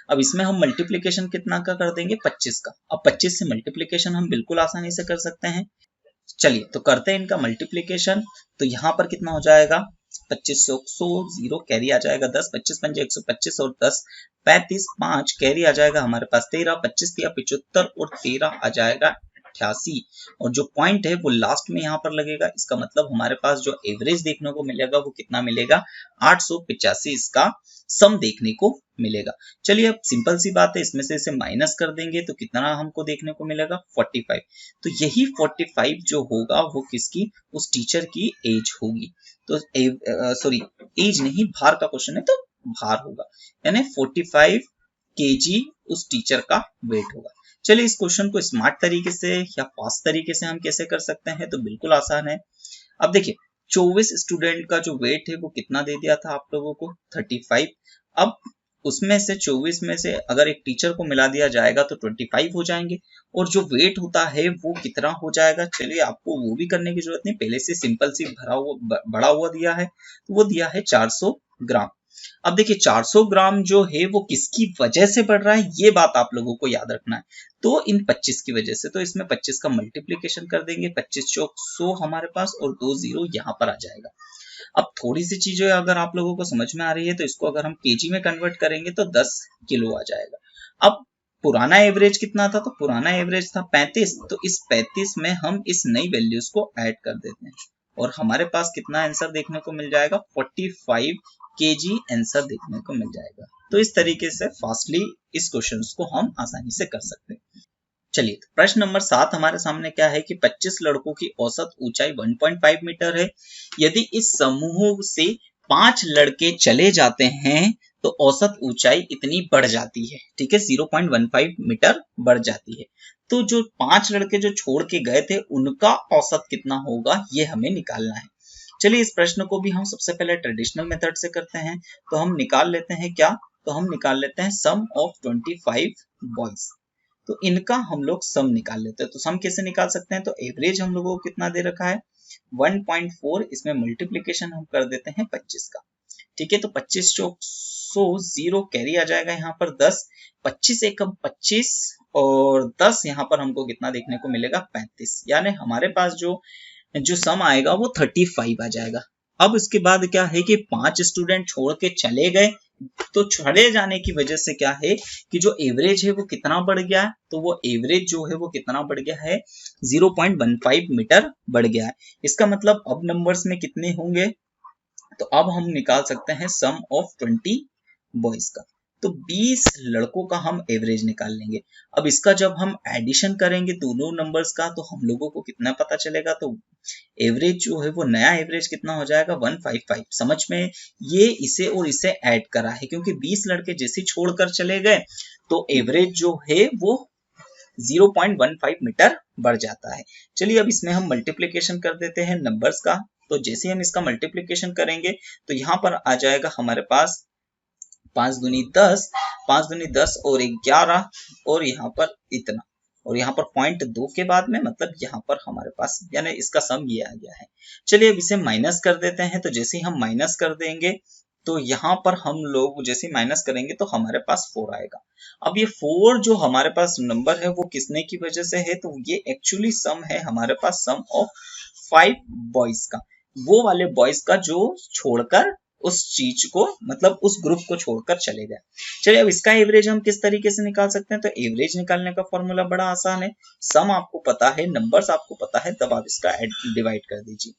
अब इसमें हम मल्टीप्लिकेशन कितना का कर देंगे 25 का। अब 25 से मल्टीप्लिकेशन हम बिल्कुल आसानी से कर सकते हैं। चलिए तो करते हैं इनका मल्टीप्लिकेशन। तो यहाँ पर कितना हो जाएगा 2500, 0 कैरी आ जाएगा 10, 25 पंजे 125 और 10 35, 5 कैरी आ जाएगा हमारे पास 13, 25 तिया 75 और 13 आ जाएगा 88। और जो पॉइंट है वो लास्ट में यहाँ पर लगेगा। इसका मतलब हमारे पास जो एवरेज देखने को मिलेगा वो कितना मिलेगा 885 इसका सम देखने को मिलेगा। चलिए अब सिंपल सी बात है, इसमें से इसे माइनस कर देंगे तो कितना हमको देखने को मिलेगा 45। तो यही 45 जो होगा वो किसकी, उस टीचर की एज होगी। तो सॉरी एज नहीं, भार का क्वेश्चन है तो भार होगा, यानी 45 केजी उस टीचर का वेट होगा। चलिए इस क्वेश्चन को स्मार्ट तरीके से या फास्ट तरीके से हम कैसे कर सकते हैं, तो बिल्कुल आसान है। अब देखिए 24 स्टूडेंट का जो वेट है वो कितना दे दिया था आप लोगों को 35। अब उसमें से 24 में से अगर एक टीचर को मिला दिया जाएगा तो 25 हो जाएंगे, और जो वेट होता है वो कितना हो जाएगा। चलिए आपको वो भी करने की जरूरत नहीं, पहले से सिंपल सी बड़ा हुआ दिया है, तो वो दिया है 400 ग्राम। अब देखिए 400 ग्राम जो है वो किसकी वजह से बढ़ रहा है, ये बात आप लोगों को याद रखना है। तो इन 25 की वजह से, तो इसमें 25 का मल्टीप्लिकेशन कर देंगे, 25 चौक 100 हमारे पास और 2 0 यहाँ पर आ जाएगा। अब थोड़ी सी चीजें अगर आप लोगों को समझ में आ रही है तो इसको अगर हम केजी में कन्वर्ट करेंगे तो 10 किलो आ जाएगा। अब पुराना एवरेज कितना था, तो पुराना एवरेज था 35, तो इस 35 में हम इस नई वैल्यूज को ऐड कर देते हैं और हमारे पास कितना आंसर देखने को मिल जाएगा 45 केजी आंसर देखने को मिल जाएगा। तो इस तरीके से फास्टली इस क्वेश्चन को हम आसानी से कर सकते हैं। चलिए प्रश्न नंबर 7 हमारे सामने क्या है कि 25 लड़कों की औसत ऊंचाई 1.5 मीटर है। यदि इस समूह से 5 लड़के चले जाते हैं तो औसत ऊंचाई इतनी बढ़ जाती है, ठीक है 0.15 मीटर बढ़ जाती है। तो जो 5 लड़के जो छोड़ के गए थे उनका औसत कितना होगा ये हमें निकालना है। चलिए इस प्रश्न को भी हम सबसे पहले ट्रेडिशनल मेथड से करते हैं। तो हम निकाल लेते हैं क्या, तो हम निकाल लेते हैं सम ऑफ 25 बॉयज। तो इनका हम लोग सम निकाल लेते हैं। तो सम कैसे निकाल सकते हैं, तो एवरेज हम लोगों को कितना दे रखा है 1.4, इसमें मल्टीप्लिकेशन हम कर देते हैं 25 का, ठीक है। तो 25 चौक 100, 0 कैरी आ जाएगा यहाँ पर 10, 25 एकम 25 और 10 यहाँ पर हमको कितना देखने को मिलेगा 35, यानी हमारे पास जो सम आएगा वो 35 आ जाएगा। अब इसके बाद क्या है कि 5 स्टूडेंट छोड़ के चले गए, तो चले जाने की वजह से क्या है कि जो एवरेज है वो कितना बढ़ गया है, तो वो एवरेज जो है वो कितना बढ़ गया है 0.15 मीटर बढ़ गया है। इसका मतलब अब नंबर्स में कितने होंगे, तो अब हम निकाल सकते हैं सम ऑफ 20 बॉयज का। तो 20 लड़कों का हम एवरेज निकाल लेंगे। अब इसका जब हम एडिशन करेंगे दोनों नंबर्स का तो हम लोगों को कितना पता चलेगा, तो एवरेज जो है वो नया एवरेज कितना हो जाएगा 155। समझ में ये इसे और इसे ऐड करा है क्योंकि 20 लड़के जैसे छोड़कर चले गए तो एवरेज जो है वो 0.15 मीटर बढ़ जाता है। चलिए अब इसमें हम मल्टीप्लिकेशन कर देते हैं नंबर्स का। तो जैसे हम इसका मल्टीप्लिकेशन करेंगे तो यहाँ पर आ जाएगा हमारे पास 5 दूनी 10, 5 दूनी 10 और 11 और यहाँ पर इतना, और यहाँ पर 0.2 के बाद में मतलब यहाँ पर हमारे पास यानी इसका सम ये आ गया है। चलिए अब इसे माइनस कर देते हैं। तो जैसे ही हम माइनस कर देंगे तो यहाँ पर हम लोग जैसे माइनस करेंगे तो हमारे पास 4 आएगा। अब ये 4 जो हमारे पास नंबर है वो किसने की वजह से है, तो ये एक्चुअली सम है हमारे पास सम ऑफ 5 बॉयज का, वो वाले बॉयज का जो छोड़कर उस चीज को मतलब उस ग्रुप को छोड़कर चले गए। चलिए अब इसका एवरेज हम किस तरीके से निकाल सकते हैं, तो एवरेज निकालने का फॉर्मूला बड़ा आसान है, सम आपको पता है, नंबर्स आपको पता है, तब आप इसका डिवाइड कर दीजिए।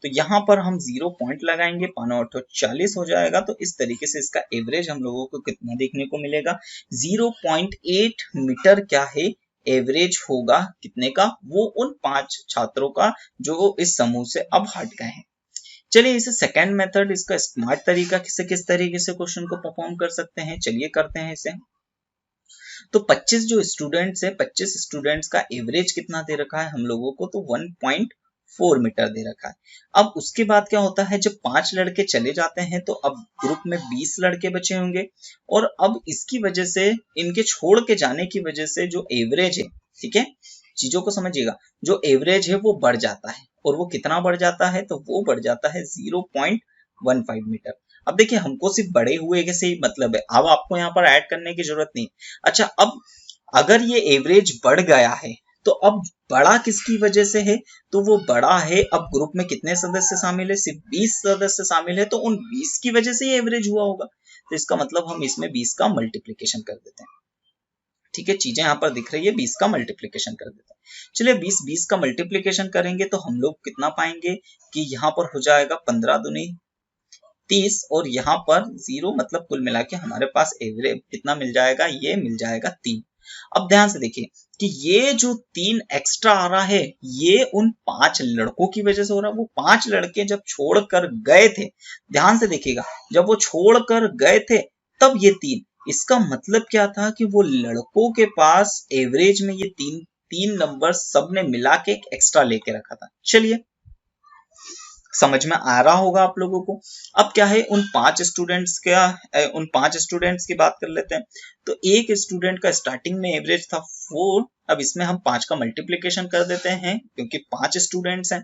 तो यहाँ पर हम 0 पॉइंट लगाएंगे, 5 हो जाएगा। तो इस तरीके से इसका एवरेज हम लोगों को कितना देखने को मिलेगा, 0.8 मीटर क्या है एवरेज होगा कितने का, वो उन 5 छात्रों का जो इस समूह से अब हट गए हैं। चलिए इसे सेकेंड मेथड, इसका स्मार्ट तरीका किस तरीके से क्वेश्चन को परफॉर्म कर सकते हैं, चलिए करते हैं इसे। तो 25 जो स्टूडेंट्स है, 25 स्टूडेंट्स का एवरेज कितना दे रखा है हम लोगों को, तो 1.4 मीटर दे रखा है। अब उसके बाद क्या होता है, जब 5 लड़के चले जाते हैं तो अब ग्रुप में 20 लड़के बचे होंगे, और अब इसकी वजह से, इनके छोड़ के जाने की वजह से जो एवरेज है, ठीक है, चीजों को समझिएगा, जो एवरेज है वो बढ़ जाता है, और वो कितना बढ़ जाता है, तो वो बढ़ जाता है 0.15 मीटर। अब देखिए हमको सिर्फ बढ़े हुए के से ही मतलब है, अब आपको यहाँ पर ऐड करने की जरूरत नहीं। अच्छा, अब अगर ये एवरेज बढ़ गया है तो अब बड़ा किसकी वजह से है, तो वो बड़ा है, अब ग्रुप में कितने सदस्य शामिल है, सिर्फ 20 सदस्य शामिल है, तो उन 20 की वजह से ये एवरेज हुआ होगा। तो इसका मतलब हम इसमें 20 का मल्टीप्लीकेशन कर देते हैं, ठीक है, चीजें यहाँ पर दिख रही है, 20 का मल्टीप्लीकेशन कर देते हैं। चलिए 20 का मल्टीप्लीकेशन करेंगे तो हम लोग कितना पाएंगे कि यहाँ पर हो जाएगा 15 दूनी 30, और यहाँ पर 0, मतलब कुल मिला के हमारे पास एवरेज कितना मिल जाएगा, ये मिल जाएगा 3। अब ध्यान से देखिए कि ये जो 3 एक्स्ट्रा आ रहा है, ये उन 5 लड़कों की वजह से हो रहा है। वो 5 लड़के जब छोड़कर गए थे, ध्यान से देखिएगा, जब वो छोड़कर गए थे तब ये 3, इसका मतलब क्या था कि वो लड़कों के पास एवरेज में ये तीन नंबर सब ने मिला के एक एक्स्ट्रा लेके रखा था। चलिए समझ में आ रहा होगा आप लोगों को। अब क्या है, उन 5 स्टूडेंट्स की बात कर लेते हैं। तो एक स्टूडेंट का स्टार्टिंग में एवरेज था 4, अब इसमें हम 5 का मल्टीप्लीकेशन कर देते हैं क्योंकि 5 स्टूडेंट्स हैं।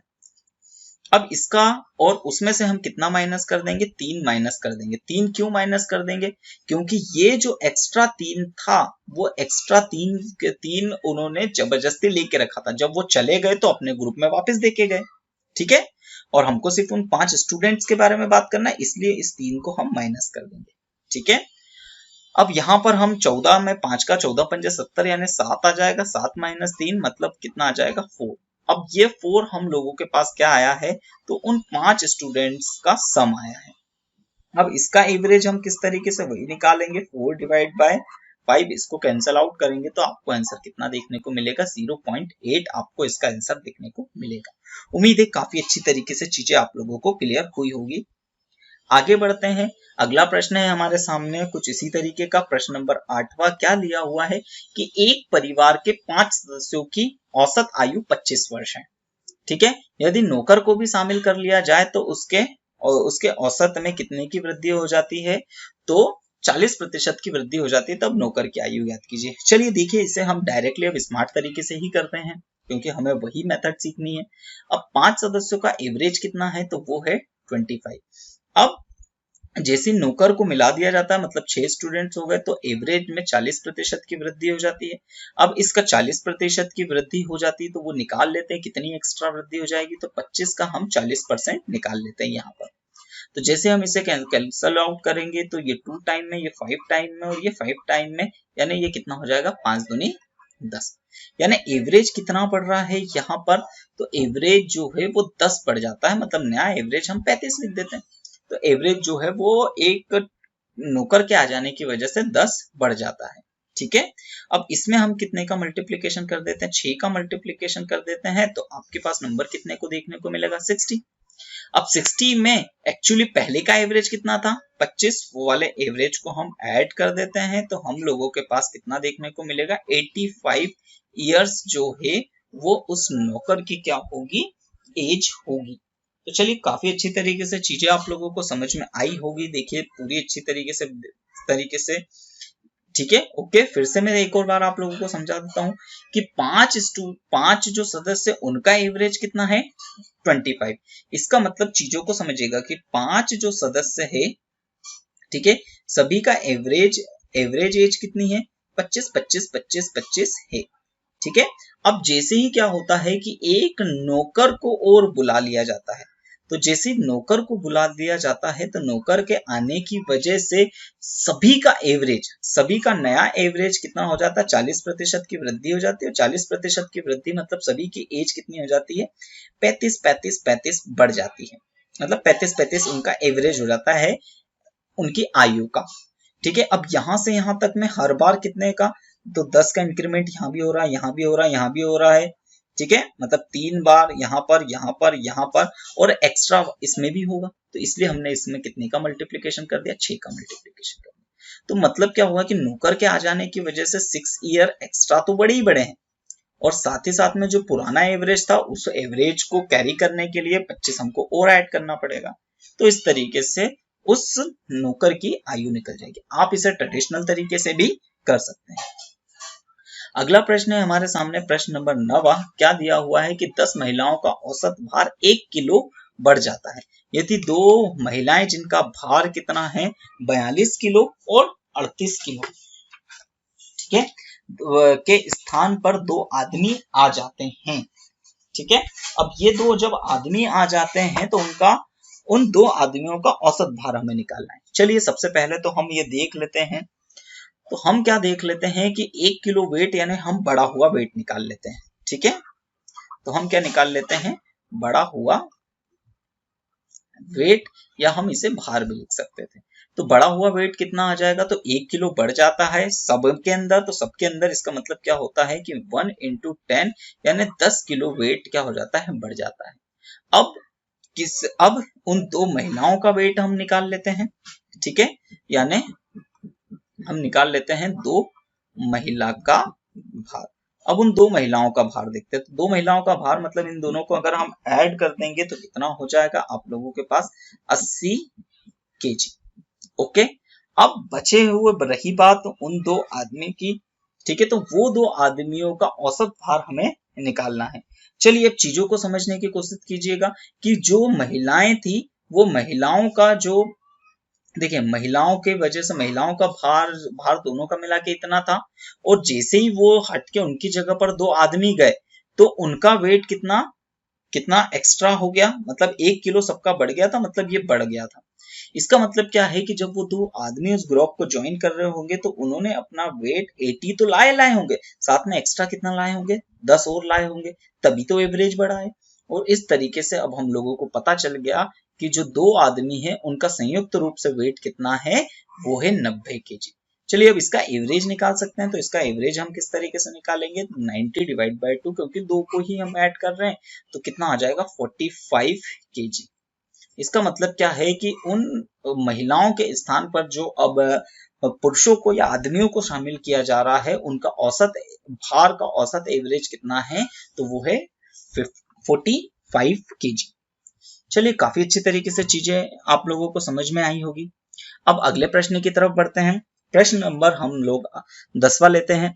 अब इसका और उसमें से हम कितना माइनस कर देंगे, 3 माइनस कर देंगे। 3 क्यों माइनस कर देंगे, क्योंकि ये जो एक्स्ट्रा 3 था, वो एक्स्ट्रा 3 उन्होंने जबरदस्ती लेके रखा था, जब वो चले गए तो अपने ग्रुप में वापस देके गए, ठीक है, और हमको सिर्फ उन 5 स्टूडेंट्स के बारे में बात करना है, इसलिए इस 3 को हम माइनस कर देंगे, ठीक है। अब यहाँ पर हम 14 में 5 का 14 पंजे 70 यानी 7 आ जाएगा, 7 माइनस 3 मतलब कितना आ जाएगा, 4। अब ये 4 हम लोगों के पास क्या आया है, तो उन 5 स्टूडेंट्स का सम आया है। अब इसका एवरेज हम किस तरीके से, वही निकालेंगे, 4 डिवाइड बाय 5, इसको कैंसल आउट करेंगे तो आपको आंसर कितना देखने को मिलेगा, 0.8 आपको इसका आंसर देखने को मिलेगा। उम्मीद है काफी अच्छी तरीके से चीजें आप लोगों को क्लियर हुई होगी। आगे बढ़ते हैं, अगला प्रश्न है हमारे सामने कुछ इसी तरीके का, प्रश्न नंबर 8वां क्या लिया हुआ है कि एक परिवार के 5 सदस्यों की औसत आयु 25 वर्ष है, ठीक है। यदि नौकर को भी शामिल कर लिया जाए तो उसके औसत में कितने की वृद्धि हो जाती है, तो 40% की वृद्धि हो जाती है, तब नौकर की आयु ज्ञात कीजिए। चलिए देखिए, इसे हम डायरेक्टली अब स्मार्ट तरीके से ही करते हैं क्योंकि हमें वही मेथड सीखनी है। अब 5 सदस्यों का एवरेज कितना है, तो वो है 25। अब जैसे नौकर को मिला दिया जाता है, मतलब 6 स्टूडेंट्स हो गए, तो एवरेज में 40% की वृद्धि हो जाती है। अब इसका 40% की वृद्धि हो जाती है तो वो निकाल लेते हैं कितनी एक्स्ट्रा वृद्धि हो जाएगी, तो 25 का हम 40% निकाल लेते हैं यहाँ पर। तो जैसे हम इसे कैंसल आउट करेंगे तो ये 2 टाइम में, ये 5 टाइम में, और ये 5 टाइम में, यानी ये कितना हो जाएगा, 5 दूनी 10। यानी एवरेज कितना बढ़ रहा है यहाँ पर, तो एवरेज जो है वो 10 बढ़ जाता है, मतलब नया एवरेज हम 35 लिख देते हैं। तो एवरेज जो है वो एक नौकर के आ जाने की वजह से 10 बढ़ जाता है, ठीक है। अब इसमें हम कितने का मल्टीप्लीकेशन कर देते हैं, 6 का मल्टीप्लीकेशन कर देते हैं, तो आपके पास नंबर कितने को देखने को मिलेगा, 60। अब 60 में एक्चुअली पहले का एवरेज कितना था, 25, वो वाले एवरेज को हम ऐड कर देते हैं तो हम लोगों के पास कितना देखने को मिलेगा, 85 ईयर्स जो है वो उस नौकर की क्या होगी, एज होगी। तो चलिए काफी अच्छी तरीके से चीजें आप लोगों को समझ में आई होगी। देखिए पूरी अच्छी तरीके से ठीक है, ओके। फिर से मैं एक और बार आप लोगों को समझा देता हूँ कि 5 जो सदस्य उनका एवरेज कितना है, 25। इसका मतलब चीजों को समझिएगा कि 5 जो सदस्य है, ठीक है, सभी का एवरेज एज कितनी है, 25 25 25 25 है, ठीक है। अब जैसे ही क्या होता है कि एक नौकर को और बुला लिया जाता है, तो जैसे नौकर को बुला दिया जाता है तो नौकर के आने की वजह से सभी का नया एवरेज कितना हो जाता है, 40% की वृद्धि हो जाती है। 40% की वृद्धि मतलब सभी की एज कितनी हो जाती है, 35 बढ़ जाती है। मतलब 35 उनका एवरेज हो जाता है उनकी आयु का। ठीक है। अब यहां से यहां तक में हर बार कितने का, तो 10 का इंक्रीमेंट यहाँ भी हो रहा है, यहाँ भी हो रहा है, यहाँ भी हो रहा है। ठीक है। मतलब 3 बार यहाँ पर, यहाँ पर, यहाँ पर, और एक्स्ट्रा इसमें भी होगा। तो इसलिए हमने इसमें कितने का मल्टीप्लीकेशन कर दिया, 6 का मल्टीप्लीकेशन कर दिया। तो मतलब क्या हुआ कि नौकर के आ जाने की वजह से 6 ईयर एक्स्ट्रा तो बड़े ही बड़े हैं, और साथ ही साथ में जो पुराना एवरेज था उस एवरेज को कैरी करने के लिए 25 हमको और ऐड करना पड़ेगा। तो इस तरीके से उस नौकर की आयु निकल जाएगी। आप इसे ट्रेडिशनल तरीके से भी कर सकते हैं। अगला प्रश्न है हमारे सामने, प्रश्न नंबर 9। क्या दिया हुआ है कि 10 महिलाओं का औसत भार 1 किलो बढ़ जाता है यदि 2 महिलाएं जिनका भार कितना है, 42 किलो और 38 किलो, ठीक है, के स्थान पर 2 आदमी आ जाते हैं। ठीक है। अब ये 2 जब आदमी आ जाते हैं तो उन 2 आदमियों का औसत भार हमें निकालना है। चलिए सबसे पहले तो हम ये देख लेते हैं। तो हम क्या देख लेते हैं कि 1 किलो वेट यानी हम बढ़ा हुआ वेट निकाल लेते हैं। ठीक है। तो हम क्या निकाल लेते हैं, बढ़ा हुआ वेट, या हम इसे भार भी लिख सकते थे। तो बढ़ा हुआ वेट कितना आ जाएगा, तो 1 किलो बढ़ जाता है सबके अंदर। तो सबके अंदर इसका मतलब क्या होता है कि 1 × 10 यानी 10 किलो वेट क्या हो जाता है, बढ़ जाता है। अब उन 2 महिलाओं का वेट हम निकाल लेते हैं। ठीक है। यानी हम निकाल लेते हैं 2 महिला का भार। अब उन 2 महिलाओं का भार देखते हैं। तो 2 महिलाओं का भार मतलब इन दोनों को अगर हम ऐड कर देंगे तो कितना हो जाएगा आप लोगों के पास, 80 kg। ओके। अब बचे हुए रही बात उन 2 आदमी की। ठीक है। तो वो 2 आदमियों का औसत भार हमें निकालना है। चलिए अब चीजों को समझने की कोशिश कीजिएगा कि जो महिलाएं थी वो महिलाओं का जो, देखिए महिलाओं के वजह से महिलाओं का भार दोनों का मिला के इतना था, और जैसे ही वो हट के उनकी जगह पर 2 आदमी गए तो उनका वेट कितना एक्स्ट्रा हो गया, मतलब 1 किलो सबका बढ़ गया था, मतलब ये बढ़ गया था। इसका मतलब क्या है कि जब वो 2 आदमी उस ग्रुप को ज्वाइन कर रहे होंगे तो उन्होंने अपना वेट 80 तो लाए होंगे, साथ में एक्स्ट्रा कितना लाए होंगे, 10 और लाए होंगे, तभी तो एवरेज बढ़ा है। और इस तरीके से अब हम लोगों को पता चल गया कि जो 2 आदमी है उनका संयुक्त रूप से वेट कितना है, वो है 90 kg। चलिए अब इसका एवरेज निकाल सकते हैं। तो इसका एवरेज हम किस तरीके से निकालेंगे, 90 / 2, क्योंकि 2 को ही हम ऐड कर रहे हैं तो कितना आ जाएगा, 45 kg। इसका मतलब क्या है कि उन महिलाओं के स्थान पर जो अब पुरुषों को या आदमियों को शामिल किया जा रहा है, उनका औसत भार का औसत एवरेज कितना है, तो वो है 45 kg। चलिए काफी अच्छी तरीके से चीजें आप लोगों को समझ में आई होगी। अब अगले प्रश्न की तरफ बढ़ते हैं। प्रश्न नंबर हम लोग 10वां लेते हैं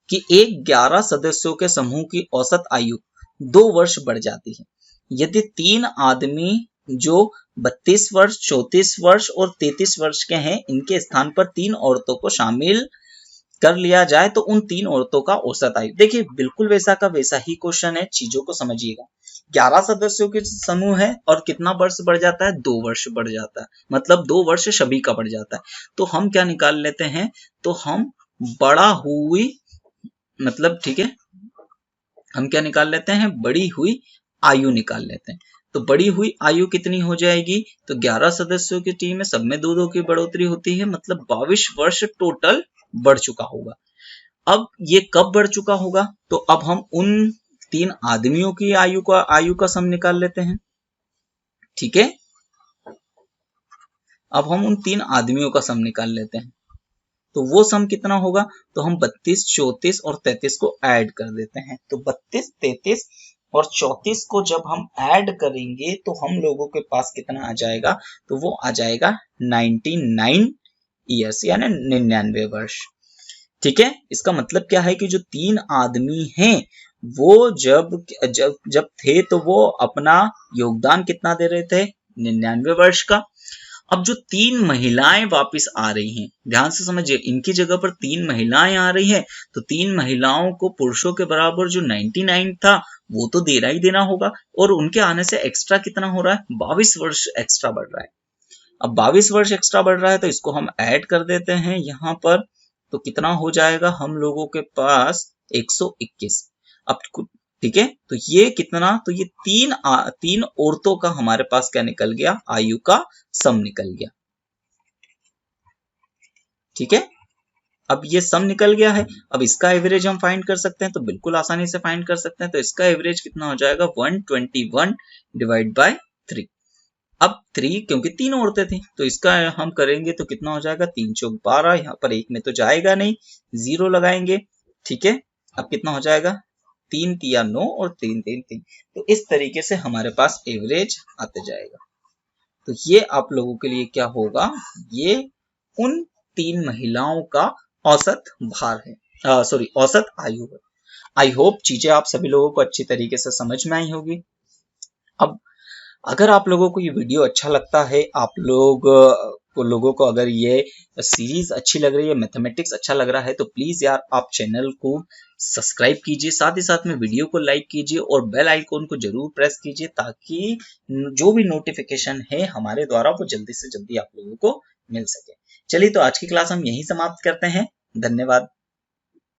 कि एक 11 सदस्यों के समूह की औसत आयु 2 वर्ष बढ़ जाती है यदि 3 आदमी जो 32 वर्ष, 34 वर्ष और 33 वर्ष के हैं, इनके स्थान पर 3 औरतों को शामिल कर लिया जाए तो उन 3 औरतों का औसत आयु। देखिए बिल्कुल वैसा का वैसा ही क्वेश्चन है, चीजों को समझिएगा। 11 सदस्यों के समूह है और कितना वर्ष बढ़ जाता है, 2 वर्ष बढ़ जाता है, मतलब 2 वर्ष सभी का बढ़ जाता है। तो हम क्या निकाल लेते हैं, तो हम बड़ा हुई, मतलब ठीक है, हम क्या निकाल लेते हैं, बड़ी हुई आयु निकाल लेते हैं। तो बड़ी हुई आयु कितनी हो जाएगी, तो 11 सदस्यों की टीम में सब में 2-2 की बढ़ोतरी होती है, मतलब 22 वर्ष टोटल बढ़ चुका होगा। अब ये कब बढ़ चुका होगा, तो अब हम उन 3 आदमियों की आयु का सम निकाल लेते हैं। ठीक है। अब हम उन 3 आदमियों का सम निकाल लेते हैं। तो वो सम कितना होगा, तो हम 32, 34 और 33 को ऐड कर देते हैं। तो 32, 33 और 34 को जब हम ऐड करेंगे तो हम लोगों के पास कितना आ जाएगा, तो वो आ जाएगा 99 ईयर्स यानी 99 वर्ष। ठीक है। इसका मतलब क्या है कि जो 3 आदमी हैं वो जब थे तो वो अपना योगदान कितना दे रहे थे, 99 वर्ष का। अब जो 3 महिलाएं वापस आ रही हैं, ध्यान से समझिए, इनकी जगह पर 3 महिलाएं आ रही हैं, तो 3 महिलाओं को पुरुषों के बराबर जो 99 था वो तो देना ही देना होगा, और उनके आने से एक्स्ट्रा कितना हो रहा है, 22 वर्ष एक्स्ट्रा बढ़ रहा है। अब 22 वर्ष एक्स्ट्रा बढ़ रहा है तो इसको हम ऐड कर देते हैं यहाँ पर, तो कितना हो जाएगा हम लोगों के पास 121। अब ठीक है, तो ये कितना, तो ये तीन औरतों का हमारे पास क्या निकल गया, आयु का सम निकल गया। ठीक है, अब ये सम निकल गया है। अब इसका एवरेज हम फाइंड कर सकते हैं, तो बिल्कुल आसानी से फाइंड कर सकते हैं। तो इसका एवरेज कितना हो जाएगा, 121 डिवाइड बाय 3। अब 3 क्योंकि 3 औरतें थी तो इसका हम करेंगे तो कितना हो जाएगा, 3 चौक 12, यहाँ पर एक में तो जाएगा नहीं, 0 लगाएंगे। ठीक है, अब कितना हो जाएगा, 3 तिया 9 और 3 3 3। तो इस तरीके से हमारे पास एवरेज आते जाएगा। तो ये आप लोगों के लिए क्या होगा, ये उन 3 महिलाओं का औसत भार है, सॉरी औसत आयु है। आई होप चीजें आप सभी लोगों को अच्छी तरीके से समझ में आई होगी। अब अगर आप लोगों को ये वीडियो अच्छा लगता है, आप लोगों को अगर ये सीरीज अच्छी लग रही है, मैथमेटिक्स अच्छा लग रहा है, तो प्लीज यार आप चैनल को सब्सक्राइब कीजिए, साथ ही साथ में वीडियो को लाइक कीजिए और बेल आइकॉन को जरूर प्रेस कीजिए, ताकि जो भी नोटिफिकेशन है हमारे द्वारा वो जल्दी से जल्दी आप लोगों को मिल सके। चलिए, तो आज की क्लास हम यहीं समाप्त करते हैं। धन्यवाद।